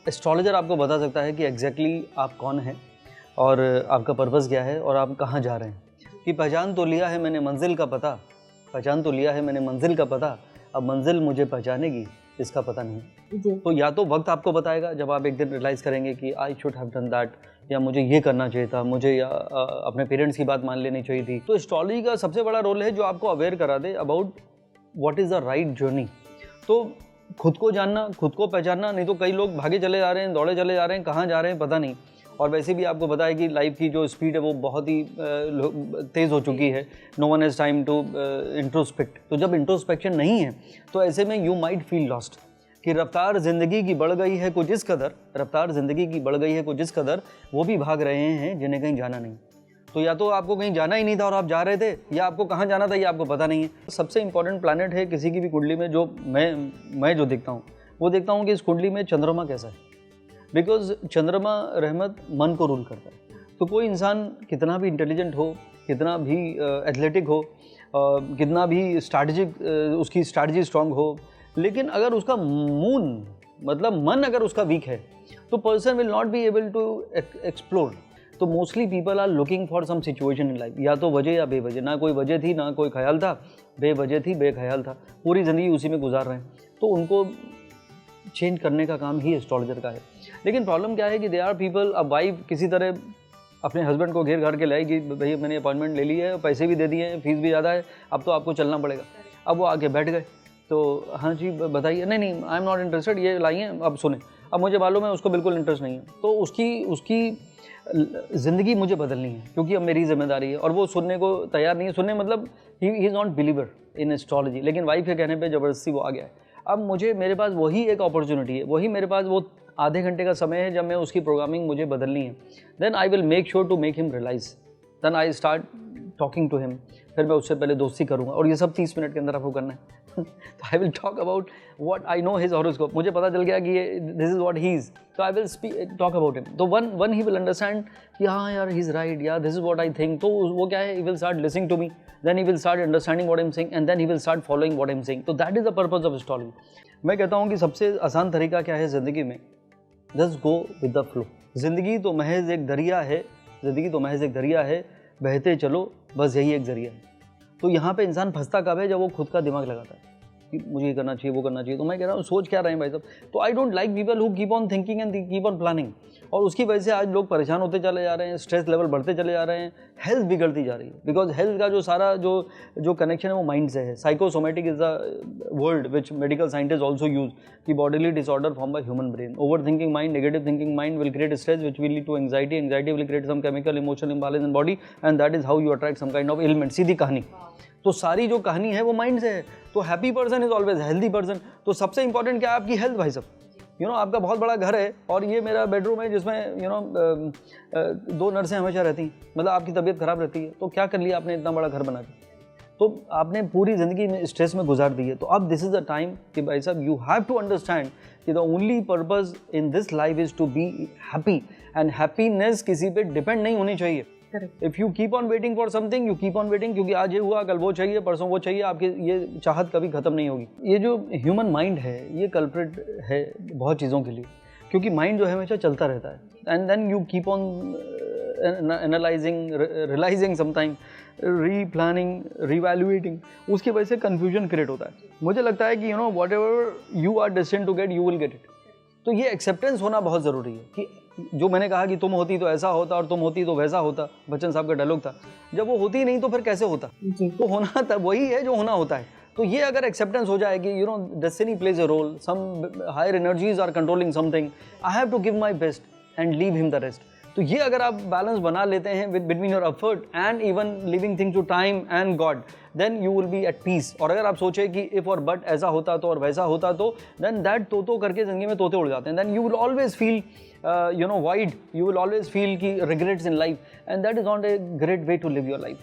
Astrologer आपको बता सकता है कि एग्जैक्टली आप कौन हैं और आपका पर्पस क्या है और आप कहाँ जा रहे हैं। कि पहचान तो लिया है मैंने मंजिल का पता, पहचान तो लिया है मैंने मंजिल का पता, अब मंजिल मुझे पहचानेगी इसका पता नहीं। तो या तो वक्त आपको बताएगा जब आप एक दिन रियलाइज़ करेंगे कि I should have done that, या मुझे ये करना चाहिए था, मुझे या अपने पेरेंट्स की बात मान लेनी चाहिए थी। तो एस्ट्रोलॉजी का सबसे बड़ा रोल है जो आपको अवेयर करा दे about what is the right journey. तो खुद को जानना, खुद को पहचानना, नहीं तो कई लोग भागे चले जा रहे हैं, दौड़े चले जा रहे हैं, कहाँ जा रहे हैं पता नहीं। और वैसे भी आपको पता है कि लाइफ की जो स्पीड है वो बहुत ही तेज़ हो चुकी है। No one has time to introspect. तो जब इंट्रोस्पेक्शन नहीं है तो ऐसे में यू माइट फील लॉस्ट कि रफ्तार ज़िंदगी की बढ़ गई है कुछ इस कदर, रफ्तार ज़िंदगी की बढ़ गई है कुछ इस कदर, वो भी भाग रहे हैं जिन्हें कहीं जाना नहीं। तो या तो आपको कहीं जाना ही नहीं था और आप जा रहे थे, या आपको कहाँ जाना था ये आपको पता नहीं है। सबसे इंपॉर्टेंट प्लैनेट है किसी की भी कुंडली में जो मैं जो देखता हूँ वो देखता हूँ कि इस कुंडली में चंद्रमा कैसा है। बिकॉज चंद्रमा रहमत मन को रूल करता है। तो कोई इंसान कितना भी इंटेलिजेंट हो, कितना भी एथलेटिक हो, कितना भी स्ट्रैटेजिक उसकी स्ट्रैटेजी स्ट्रांग हो, लेकिन अगर उसका मून मतलब मन अगर उसका वीक है तो person will not be able to explore. तो mostly people are looking for some situation in life, या तो वजह या बेवजह। ना कोई वजह थी ना कोई ख्याल था, बेवजह थी बेख्याल था, पूरी ज़िंदगी उसी में गुजार रहे हैं। तो उनको चेंज करने का काम ही एस्ट्रोलॉजर का है। लेकिन प्रॉब्लम क्या है कि दे आर पीपल, अब वाइफ किसी तरह अपने हस्बैंड को घेर घार के लाई कि भैया मैंने अपॉइंटमेंट ले ली है, पैसे भी दे दिए हैं, फीस भी ज़्यादा है, अब तो आपको चलना पड़ेगा। अब वो आके बैठ गए तो हाँ जी बताइए, नहीं आई एम नॉट इंटरेस्टेड, ये लाइए अब सुने। अब मुझे मालूम है उसको बिल्कुल इंटरेस्ट नहीं है, तो उसकी ज़िंदगी मुझे बदलनी है क्योंकि अब मेरी जिम्मेदारी है, और वो सुनने को तैयार नहीं है। सुनने मतलब he is not believer in astrology, लेकिन वाइफ के कहने पे ज़बरदस्ती वो आ गया है। अब मेरे पास वही एक अपॉर्चुनिटी है, वही मेरे पास वो आधे घंटे का समय है जब मैं उसकी प्रोग्रामिंग मुझे बदलनी है। Then I will make sure to make him realise, then I start talking to him. फिर मैं उससे पहले दोस्ती करूँगा, और ये सब 30 मिनट के अंदर आपको करना है। तो I will talk about what I know his horoscope. मुझे पता चल गया कि ये this is what he is, तो I will talk about him. तो वन ही विल अंडरस्टैंड कि हाँ यार ही इज़ राइट, या this is what I think. तो वो क्या है, he will start listening to me, then he will start understanding what I am saying, and then he will start following what I am saying. तो that is the purpose of astrology. मैं कहता हूँ कि सबसे आसान तरीका क्या है ज़िंदगी में, just go with the flow. ज़िंदगी तो महज एक दरिया है, ज़िंदगी तो महज एक दरिया है, बहते चलो बस यही एक ज़रिया है। तो यहाँ पे इंसान फंसता कब है, जब वो खुद का दिमाग लगाता है कि मुझे ये करना चाहिए वो करना चाहिए। तो मैं कह रहा हूँ सोच क्या रहे हैं भाई साहब। तो I don't like people who keep on thinking and keep on planning, और उसकी वजह से आज लोग परेशान होते चले जा रहे हैं, स्ट्रेस लेवल बढ़ते चले जा रहे हैं, हेल्थ बिगड़ती जा रही है। बिकॉज हेल्थ का जो सारा जो कनेक्शन है वो माइंड से है। Psychosomatic is the word which medical scientist also use, कि bodily disorder form by human brain. Over thinking mind, negative thinking mind will create stress which will lead to anxiety, anxiety will create some chemical emotional imbalance in body, and that is how you attract some kind of element. सीधी कहानी। तो सारी जो कहानी है वो mind से है। तो happy person is always healthy person. तो सबसे इंपॉर्टेंट क्या है, आपकी हेल्थ भाई साहब। आपका बहुत बड़ा घर है और ये मेरा बेडरूम है जिसमें 2 नर्सें हमेशा रहती हैं, मतलब आपकी तबीयत खराब रहती है, तो क्या कर लिया आपने इतना बड़ा घर बना के। तो आपने पूरी ज़िंदगी में स्ट्रेस में गुजार दी है। तो अब दिस इज़ द टाइम कि भाई साहब यू हैव टू अंडरस्टैंड कि the only purpose in this life is to be happy, and happiness किसी पे डिपेंड नहीं होनी चाहिए। If you keep on waiting for something, you keep on waiting, क्योंकि आज ये हुआ कल वो चाहिए, परसों वो चाहिए, आपकी ये चाहत कभी ख़त्म नहीं होगी। ये जो ह्यूमन माइंड है ये कल्प्रिट है बहुत चीज़ों के लिए, क्योंकि माइंड जो है हमेशा चलता रहता है। And then you keep on analysing, realising sometime, replanning, reevaluating, उसकी वजह से कन्फ्यूजन क्रिएट होता है। मुझे लगता है कि whatever you are destined to get you will get it. तो ये एक्सेप्टेंस होना बहुत ज़रूरी है कि जो मैंने कहा कि तुम होती तो ऐसा होता और तुम होती तो वैसा होता, बच्चन साहब का डायलॉग था। जब वो होती नहीं तो फिर कैसे होता। तो होना तब वही है जो होना होता है। तो ये अगर एक्सेप्टेंस हो जाए कि destiny plays a role, some higher energies are controlling something, I have to give my best and leave him the rest. तो ये अगर आप बैलेंस बना लेते हैं with between your effort and even living things to time and God, then you will be at peace. और अगर आप सोचें कि इफ और बट ऐसा होता तो और वैसा होता तो, देन दैट तो करके जिंदगी में तोते उड़ जाते हैं। Then you will always feel wide, you will always feel कि regrets in life, and that is not a great way to live your life.